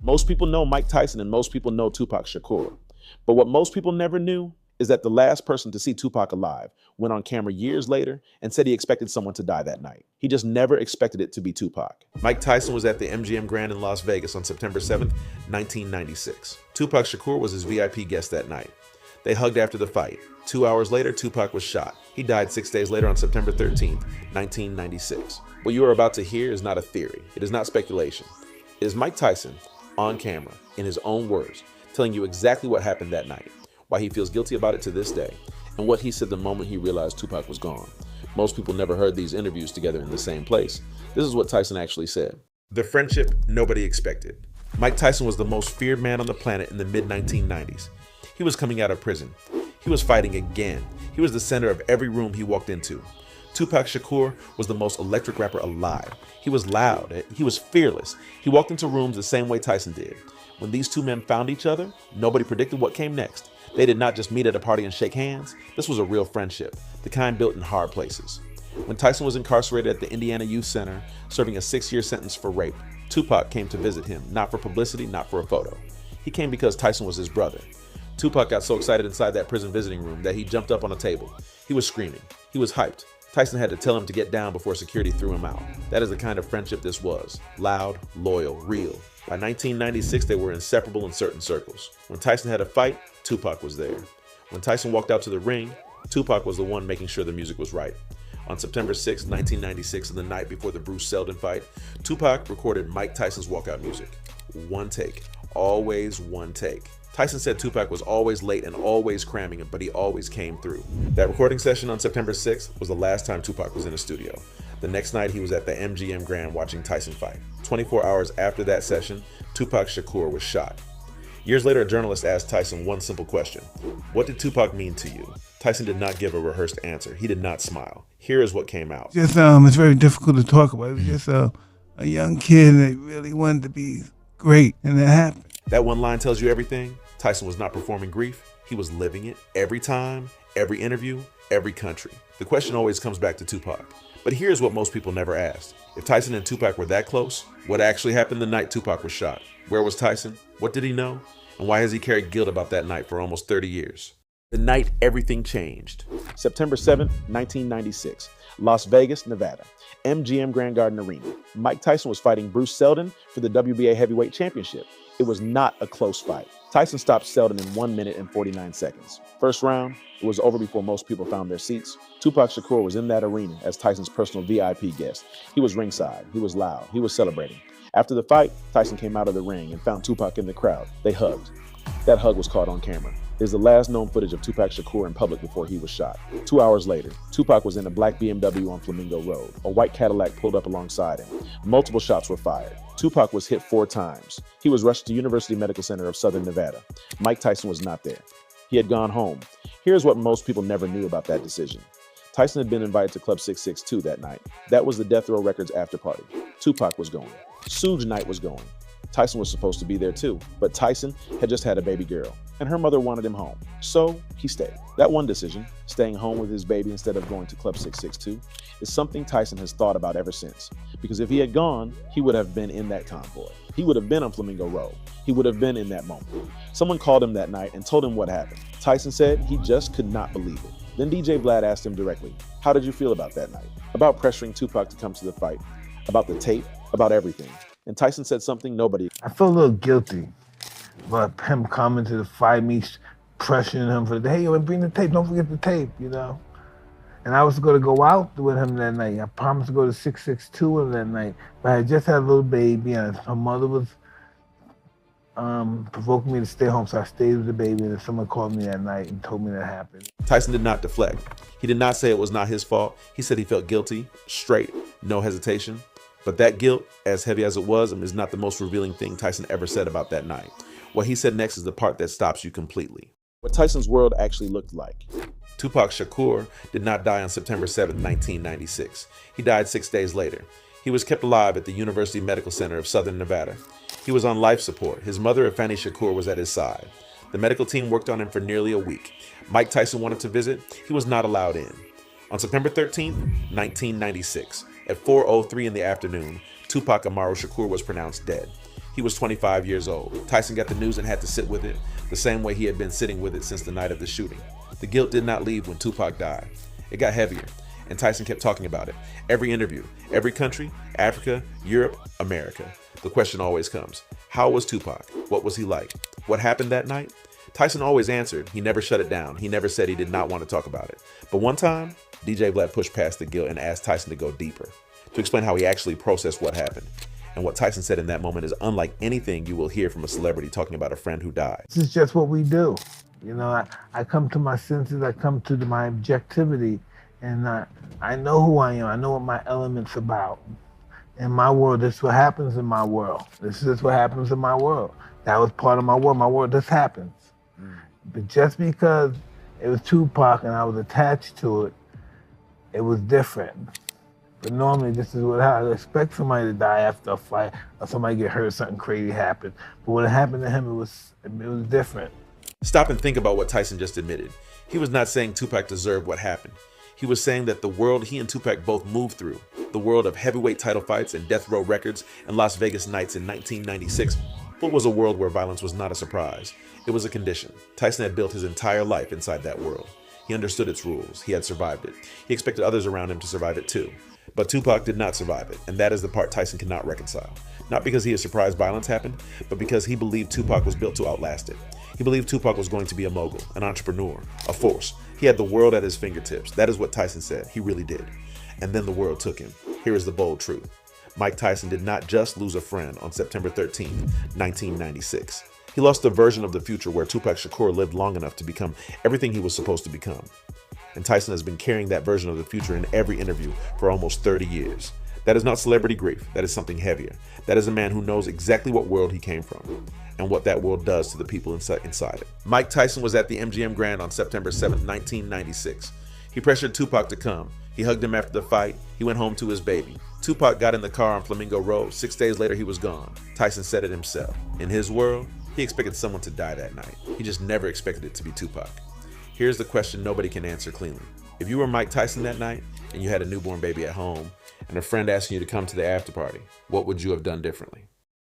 Most people know Mike Tyson and most people know Tupac Shakur. But what most people never knew is that the last person to see Tupac alive went on camera years later and said he expected someone to die that night. He just never expected it to be Tupac. Mike Tyson was at the MGM Grand in Las Vegas on September 7th, 1996. Tupac Shakur was his VIP guest that night. They hugged after the fight. 2 hours later, Tupac was shot. He died 6 days later on September 13th, 1996. What you are about to hear is not a theory. It is not speculation. It is Mike Tyson, on camera, in his own words, telling you exactly what happened that night, why he feels guilty about it to this day, and what he said the moment he realized Tupac was gone. Most people never heard these interviews together in the same place. This is what Tyson actually said. The friendship nobody expected. Mike Tyson was the most feared man on the planet in the mid-1990s. He was coming out of prison. He was fighting again. He was the center of every room he walked into. Tupac Shakur was the most electric rapper alive. He was loud. He was fearless. He walked into rooms the same way Tyson did. When these two men found each other, nobody predicted what came next. They did not just meet at a party and shake hands. This was a real friendship, the kind built in hard places. When Tyson was incarcerated at the Indiana Youth Center, serving a 6-year sentence for rape, Tupac came to visit him, not for publicity, not for a photo. He came because Tyson was his brother. Tupac got so excited inside that prison visiting room that he jumped up on a table. He was screaming. He was hyped. Tyson had to tell him to get down before security threw him out. That is the kind of friendship this was. Loud, loyal, real. By 1996, they were inseparable in certain circles. When Tyson had a fight, Tupac was there. When Tyson walked out to the ring, Tupac was the one making sure the music was right. On September 6, 1996, and the night before the Bruce Seldon fight, Tupac recorded Mike Tyson's walkout music. One take. Always one take. Tyson said Tupac was always late and always cramming him, but he always came through. That recording session on September 6th was the last time Tupac was in a studio. The next night, he was at the MGM Grand watching Tyson fight. 24 hours after that session, Tupac Shakur was shot. Years later, a journalist asked Tyson one simple question. What did Tupac mean to you? Tyson did not give a rehearsed answer. He did not smile. Here is what came out. It's very difficult to talk about. It was just a young kid that really wanted to be great, and it happened. That one line tells you everything. Tyson was not performing grief. He was living it every time, every interview, every country. The question always comes back to Tupac. But here's what most people never asked. If Tyson and Tupac were that close, what actually happened the night Tupac was shot? Where was Tyson? What did he know? And why has he carried guilt about that night for almost 30 years? The night everything changed. September 7th, 1996, Las Vegas, Nevada, MGM Grand Garden Arena. Mike Tyson was fighting Bruce Seldon for the WBA Heavyweight Championship. It was not a close fight. Tyson stopped Seldon in 1 minute and 49 seconds. First round, it was over before most people found their seats. Tupac Shakur was in that arena as Tyson's personal VIP guest. He was ringside. He was loud. He was celebrating. After the fight, Tyson came out of the ring and found Tupac in the crowd. They hugged. That hug was caught on camera. It is the last known footage of Tupac Shakur in public before he was shot. 2 hours later, Tupac was in a black BMW on Flamingo Road. A white Cadillac pulled up alongside him. Multiple shots were fired. Tupac was hit 4 times. He was rushed to University Medical Center of Southern Nevada. Mike Tyson was not there. He had gone home. Here's what most people never knew about that decision. Tyson had been invited to Club 662 that night. That was the Death Row Records after party. Tupac was going. Suge Knight was going. Tyson was supposed to be there too, but Tyson had just had a baby girl, and her mother wanted him home. So he stayed. That one decision, staying home with his baby instead of going to Club 662, is something Tyson has thought about ever since. Because if he had gone, he would have been in that convoy. He would have been on Flamingo Road. He would have been in that moment. Someone called him that night and told him what happened. Tyson said he just could not believe it. Then DJ Vlad asked him directly, how did you feel about that night? About pressuring Tupac to come to the fight, about the tape, about everything. And Tyson said something nobody. I feel a little guilty about him coming to the fight, me pressuring him for, hey, yo, bring the tape, don't forget the tape, you know? And I was going to go out with him that night. I promised to go to 662 with him that night, but I had just had a little baby, and her mother was provoking me to stay home, so I stayed with the baby, and someone called me that night and told me that happened. Tyson did not deflect. He did not say it was not his fault. He said he felt guilty, straight, no hesitation. But that guilt, as heavy as it was, is not the most revealing thing Tyson ever said about that night. What he said next is the part that stops you completely. What Tyson's world actually looked like. Tupac Shakur did not die on September 7, 1996. He died 6 days later. He was kept alive at the University Medical Center of Southern Nevada. He was on life support. His mother, Fanny Shakur, was at his side. The medical team worked on him for nearly a week. Mike Tyson wanted to visit. He was not allowed in. On September 13, 1996, at 4:03 in the afternoon, Tupac Amaru Shakur was pronounced dead. He was 25 years old. Tyson got the news and had to sit with it the same way he had been sitting with it since the night of the shooting. The guilt did not leave when Tupac died. It got heavier, and Tyson kept talking about it. Every interview, every country, Africa, Europe, America. The question always comes, how was Tupac? What was he like? What happened that night? Tyson always answered. He never shut it down. He never said he did not want to talk about it. But one time, DJ Vlad pushed past the guilt and asked Tyson to go deeper, to explain how he actually processed what happened. And what Tyson said in that moment is unlike anything you will hear from a celebrity talking about a friend who died. This is just what we do. You know, I come to my senses, I come to my objectivity, and I know who I am. I know what my element's about. In my world, this is what happens in my world. This is what happens in my world. That was part of my world, this happens. But just because it was Tupac and I was attached to it, it was different. But normally this is what I expect somebody to die after a fight or somebody get hurt, something crazy happened. But when it happened to him, it was different. Stop and think about what Tyson just admitted. He was not saying Tupac deserved what happened. He was saying that the world he and Tupac both moved through, the world of heavyweight title fights and death row records and Las Vegas nights in 1996, was a world where violence was not a surprise. It was a condition. Tyson had built his entire life inside that world. He understood its rules. He had survived it. He expected others around him to survive it too. But Tupac did not survive it, and that is the part Tyson cannot reconcile. Not because he is surprised violence happened, but because he believed Tupac was built to outlast it. He believed Tupac was going to be a mogul, an entrepreneur, a force. He had the world at his fingertips. That is what Tyson said. He really did. And then the world took him. Here is the bold truth. Mike Tyson did not just lose a friend on September 13, 1996. He lost a version of the future where Tupac Shakur lived long enough to become everything he was supposed to become. And Tyson has been carrying that version of the future in every interview for almost 30 years. That is not celebrity grief. That is something heavier. That is a man who knows exactly what world he came from and what that world does to the people inside it. Mike Tyson was at the MGM Grand on September 7, 1996. He pressured Tupac to come. He hugged him after the fight. He went home to his baby. Tupac got in the car on Flamingo Road. 6 days later, he was gone. Tyson said it himself. In his world, he expected someone to die that night. He just never expected it to be Tupac. Here's the question nobody can answer cleanly. If you were Mike Tyson that night and you had a newborn baby at home and a friend asking you to come to the after party, what would you have done differently?